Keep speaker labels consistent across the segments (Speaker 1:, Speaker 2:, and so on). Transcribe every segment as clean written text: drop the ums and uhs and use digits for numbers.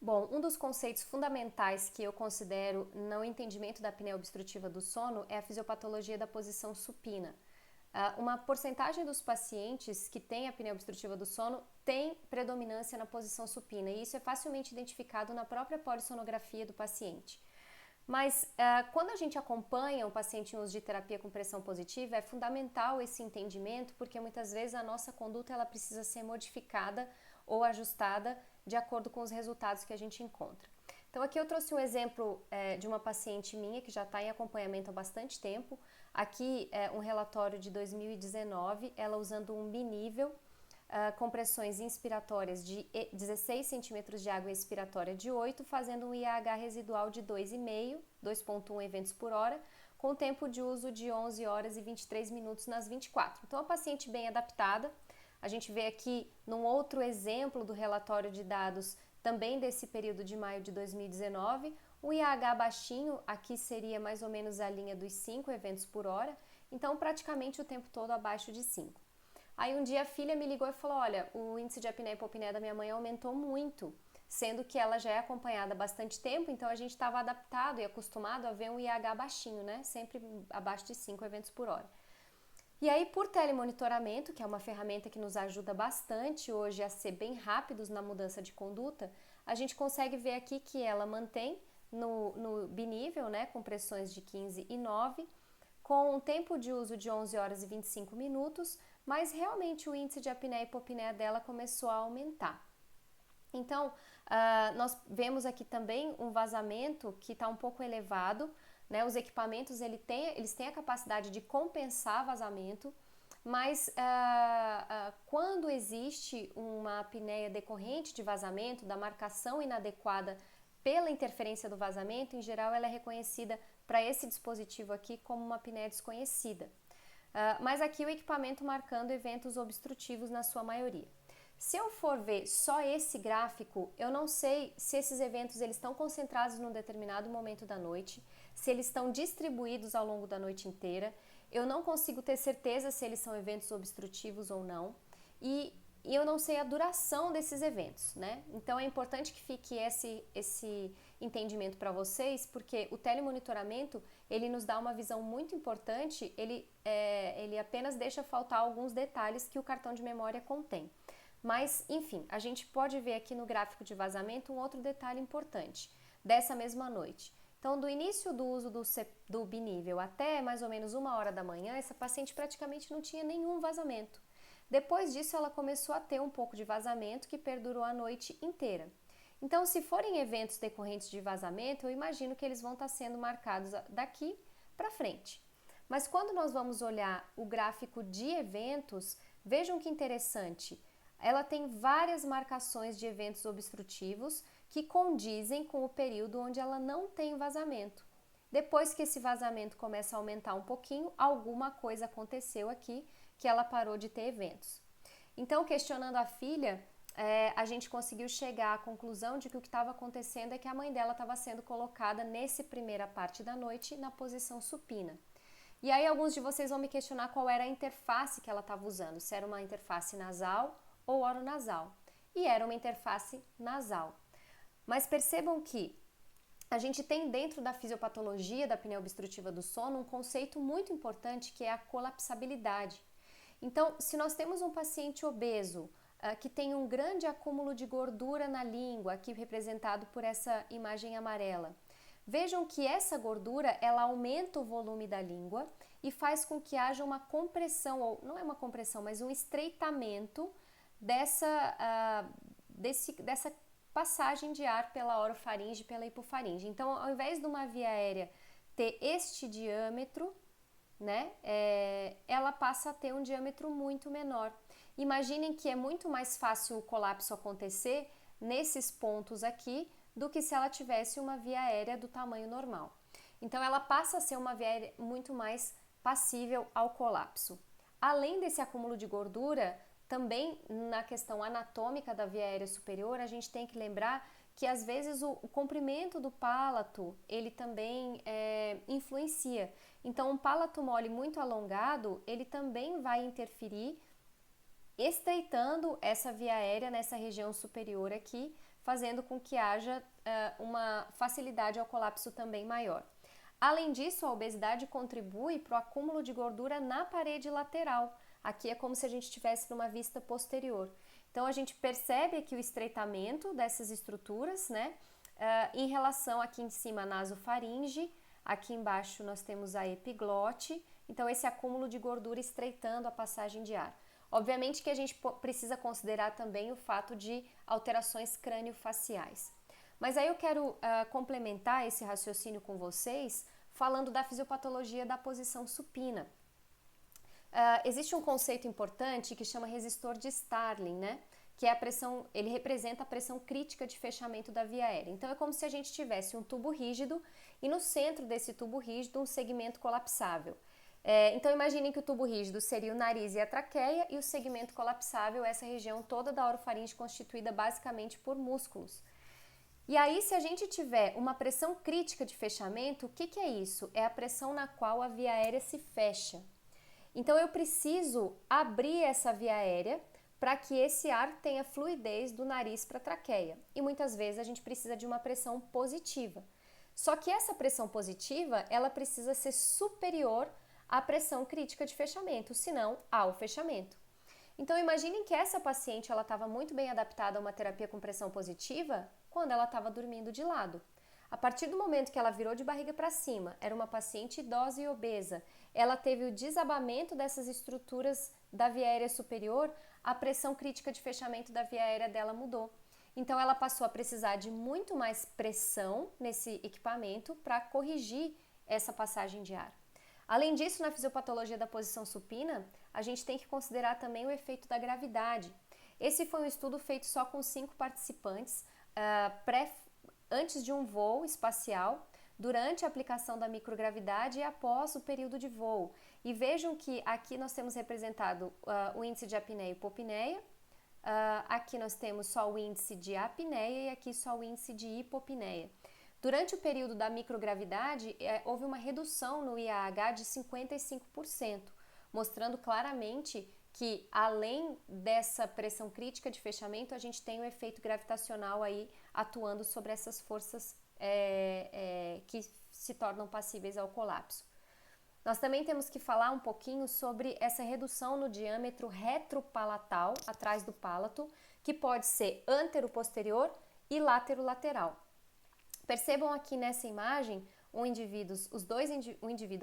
Speaker 1: Bom, um dos conceitos fundamentais que eu considero no entendimento da apneia obstrutiva do sono é a fisiopatologia da posição supina. Uma porcentagem dos pacientes que têm apneia obstrutiva do sono tem predominância na posição supina e isso é facilmente identificado na própria polissonografia do paciente. Mas quando a gente acompanha o paciente em uso de terapia com pressão positiva, é fundamental esse entendimento porque muitas vezes a nossa conduta ela precisa ser modificada ou ajustada de acordo com os resultados que a gente encontra. Então aqui eu trouxe um exemplo de uma paciente minha que já está em acompanhamento há bastante tempo. Aqui é um relatório de 2019, ela usando um binível, compressões inspiratórias de 16 centímetros de água expiratória de 8, fazendo um IAH residual de 2,5, 2,1 eventos por hora, com tempo de uso de 11 horas e 23 minutos nas 24. Então, a paciente bem adaptada. A gente vê aqui num outro exemplo do relatório de dados também desse período de maio de 2019, o IAH baixinho, aqui seria mais ou menos a linha dos 5 eventos por hora, então praticamente o tempo todo abaixo de 5. Aí um dia a filha me ligou e falou, olha, o índice de apneia e hipopneia da minha mãe aumentou muito, sendo que ela já é acompanhada há bastante tempo, então a gente estava adaptado e acostumado a ver um IH baixinho, né? Sempre abaixo de 5 eventos por hora. E aí, por telemonitoramento, que é uma ferramenta que nos ajuda bastante hoje a ser bem rápidos na mudança de conduta, a gente consegue ver aqui que ela mantém no binível, né, com pressões de 15 e 9, com um tempo de uso de 11 horas e 25 minutos, mas realmente o índice de apneia e hipopneia dela começou a aumentar. Então, nós vemos aqui também um vazamento que está um pouco elevado, né? Os equipamentos eles têm a capacidade de compensar vazamento, mas quando existe uma apneia decorrente de vazamento, da marcação inadequada pela interferência do vazamento, em geral ela é reconhecida para esse dispositivo aqui como uma apneia desconhecida. Mas aqui o equipamento marcando eventos obstrutivos na sua maioria. Se eu for ver só esse gráfico, eu não sei se esses eventos eles estão concentrados num determinado momento da noite, se eles estão distribuídos ao longo da noite inteira. Eu não consigo ter certeza se eles são eventos obstrutivos ou não. E eu não sei a duração desses eventos, né? Então é importante que fique esse entendimento para vocês, porque o telemonitoramento ele nos dá uma visão muito importante, ele apenas deixa faltar alguns detalhes que o cartão de memória contém. Mas, enfim, a gente pode ver aqui no gráfico de vazamento um outro detalhe importante dessa mesma noite. Então, do início do uso do binível até mais ou menos 1 hora da manhã, essa paciente praticamente não tinha nenhum vazamento. Depois disso, ela começou a ter um pouco de vazamento que perdurou a noite inteira. Então, se forem eventos decorrentes de vazamento, eu imagino que eles vão estar sendo marcados daqui para frente. Mas quando nós vamos olhar o gráfico de eventos, vejam que interessante. Ela tem várias marcações de eventos obstrutivos que condizem com o período onde ela não tem vazamento. Depois que esse vazamento começa a aumentar um pouquinho, alguma coisa aconteceu aqui que ela parou de ter eventos. Então, questionando a filha, a gente conseguiu chegar à conclusão de que o que estava acontecendo é que a mãe dela estava sendo colocada nessa primeira parte da noite na posição supina. E aí alguns de vocês vão me questionar qual era a interface que ela estava usando, se era uma interface nasal ou oronasal. E era uma interface nasal. Mas percebam que a gente tem dentro da fisiopatologia da apneia obstrutiva do sono um conceito muito importante que é a colapsabilidade. Então, se nós temos um paciente obeso que tem um grande acúmulo de gordura na língua, aqui representado por essa imagem amarela, vejam que essa gordura ela aumenta o volume da língua e faz com que haja uma compressão, ou não é uma compressão, mas um estreitamento dessa passagem de ar pela orofaringe e pela hipofaringe. Então, ao invés de uma via aérea ter este diâmetro, né, ela passa a ter um diâmetro muito menor. Imaginem que é muito mais fácil o colapso acontecer nesses pontos aqui do que se ela tivesse uma via aérea do tamanho normal. Então, ela passa a ser uma via aérea muito mais passível ao colapso. Além desse acúmulo de gordura, também na questão anatômica da via aérea superior, a gente tem que lembrar que às vezes o comprimento do palato, ele também influencia. Então, um palato mole muito alongado, ele também vai interferir estreitando essa via aérea nessa região superior aqui, fazendo com que haja uma facilidade ao colapso também maior. Além disso, a obesidade contribui para o acúmulo de gordura na parede lateral. Aqui é como se a gente estivesse numa vista posterior. Então, a gente percebe aqui o estreitamento dessas estruturas, né? Em relação aqui em cima a nasofaringe, aqui embaixo nós temos a epiglote. Então, esse acúmulo de gordura estreitando a passagem de ar. Obviamente que a gente precisa considerar também o fato de alterações crânio-faciais. Mas aí eu quero complementar esse raciocínio com vocês falando da fisiopatologia da posição supina. Existe um conceito importante que chama resistor de Starling, né? Que é a pressão, ele representa a pressão crítica de fechamento da via aérea. Então é como se a gente tivesse um tubo rígido e no centro desse tubo rígido um segmento colapsável. Então imaginem que o tubo rígido seria o nariz e a traqueia e o segmento colapsável, essa região toda da orofaringe constituída basicamente por músculos. E aí, se a gente tiver uma pressão crítica de fechamento, o que é isso? É a pressão na qual a via aérea se fecha. Então, eu preciso abrir essa via aérea para que esse ar tenha fluidez do nariz para a traqueia. E muitas vezes a gente precisa de uma pressão positiva. Só que essa pressão positiva, ela precisa ser superior à pressão crítica de fechamento, senão ao fechamento. Então, imaginem que essa paciente ela estava muito bem adaptada a uma terapia com pressão positiva quando ela estava dormindo de lado. A partir do momento que ela virou de barriga para cima, era uma paciente idosa e obesa, ela teve o desabamento dessas estruturas da via aérea superior, a pressão crítica de fechamento da via aérea dela mudou. Então, ela passou a precisar de muito mais pressão nesse equipamento para corrigir essa passagem de ar. Além disso, na fisiopatologia da posição supina, a gente tem que considerar também o efeito da gravidade. Esse foi um estudo feito só com 5 participantes, antes de um voo espacial, durante a aplicação da microgravidade e após o período de voo. E vejam que aqui nós temos representado o índice de apneia e hipopneia, aqui nós temos só o índice de apneia e aqui só o índice de hipopneia. Durante o período da microgravidade, houve uma redução no IAH de 55%, mostrando claramente que, além dessa pressão crítica de fechamento, a gente tem um efeito gravitacional aí atuando sobre essas forças que se tornam passíveis ao colapso. Nós também temos que falar um pouquinho sobre essa redução no diâmetro retropalatal, atrás do palato, que pode ser antero-posterior e látero-lateral. Percebam aqui nessa imagem um indivíduo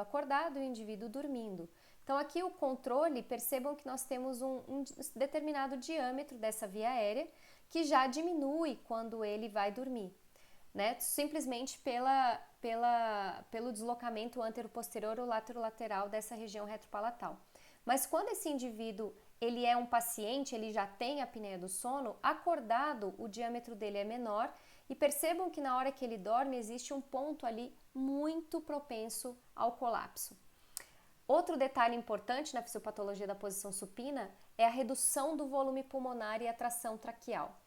Speaker 1: acordado e um indivíduo dormindo. Então aqui o controle, percebam que nós temos um determinado diâmetro dessa via aérea que já diminui quando ele vai dormir, né? Simplesmente pelo deslocamento antero-posterior ou látero-lateral dessa região retropalatal. Mas quando esse indivíduo ele é um paciente, ele já tem a apneia do sono, acordado o diâmetro dele é menor. E percebam que na hora que ele dorme existe um ponto ali muito propenso ao colapso. Outro detalhe importante na fisiopatologia da posição supina é a redução do volume pulmonar e a tração traqueal.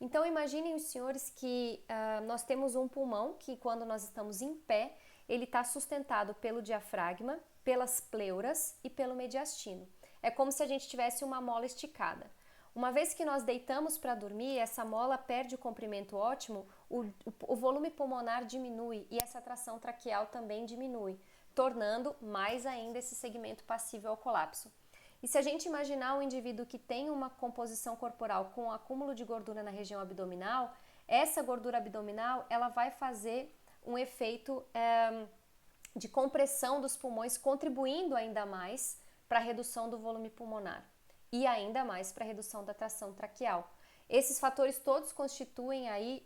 Speaker 1: Então imaginem os senhores que nós temos um pulmão que quando nós estamos em pé, ele está sustentado pelo diafragma, pelas pleuras e pelo mediastino. É como se a gente tivesse uma mola esticada. Uma vez que nós deitamos para dormir, essa mola perde o comprimento ótimo, o volume pulmonar diminui e essa tração traqueal também diminui, tornando mais ainda esse segmento passível ao colapso. E se a gente imaginar um indivíduo que tem uma composição corporal com acúmulo de gordura na região abdominal, essa gordura abdominal ela vai fazer um efeito de compressão dos pulmões, contribuindo ainda mais para a redução do volume pulmonar. E ainda mais para a redução da tração traqueal. Esses fatores todos constituem aí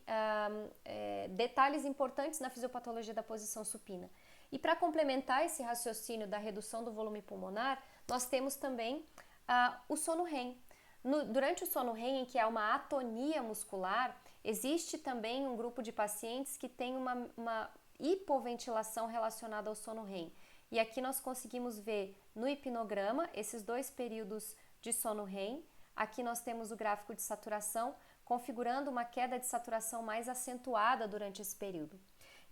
Speaker 1: detalhes importantes na fisiopatologia da posição supina. E para complementar esse raciocínio da redução do volume pulmonar, nós temos também o sono REM. Durante o sono REM, em que há uma atonia muscular, existe também um grupo de pacientes que tem uma hipoventilação relacionada ao sono REM. E aqui nós conseguimos ver no hipnograma esses 2 períodos de sono REM. Aqui nós temos o gráfico de saturação, configurando uma queda de saturação mais acentuada durante esse período.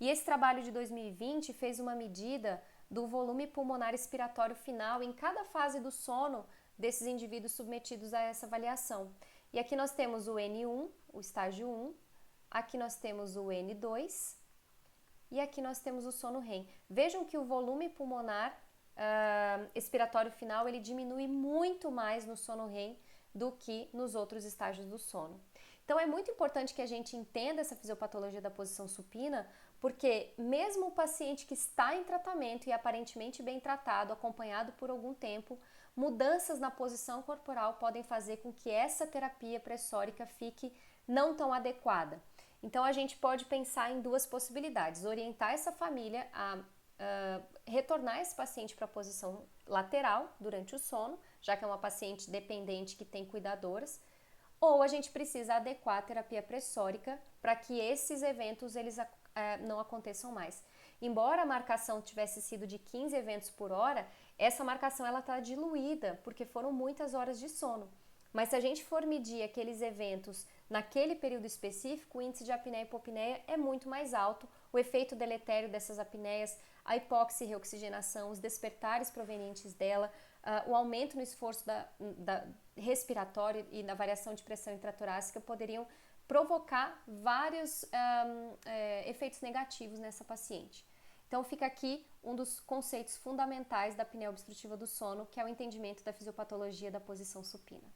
Speaker 1: E esse trabalho de 2020 fez uma medida do volume pulmonar expiratório final em cada fase do sono desses indivíduos submetidos a essa avaliação. E aqui nós temos o N1, o estágio 1, aqui nós temos o N2 e aqui nós temos o sono REM. Vejam que o volume pulmonar expiratório final ele diminui muito mais no sono REM do que nos outros estágios do sono. Então é muito importante que a gente entenda essa fisiopatologia da posição supina, porque mesmo o paciente que está em tratamento e aparentemente bem tratado, acompanhado por algum tempo, mudanças na posição corporal podem fazer com que essa terapia pressórica fique não tão adequada. Então a gente pode pensar em duas possibilidades: orientar essa família a retornar esse paciente para a posição lateral durante o sono, já que é uma paciente dependente que tem cuidadoras, ou a gente precisa adequar a terapia pressórica para que esses eventos eles não aconteçam mais. Embora a marcação tivesse sido de 15 eventos por hora, essa marcação ela está diluída porque foram muitas horas de sono. Mas se a gente for medir aqueles eventos naquele período específico, o índice de apneia e hipopneia é muito mais alto, o efeito deletério dessas apneias, a hipóxia e reoxigenação, os despertares provenientes dela, o aumento no esforço respiratório e na variação de pressão intratorácica poderiam provocar vários efeitos negativos nessa paciente. Então fica aqui um dos conceitos fundamentais da apneia obstrutiva do sono, que é o entendimento da fisiopatologia da posição supina.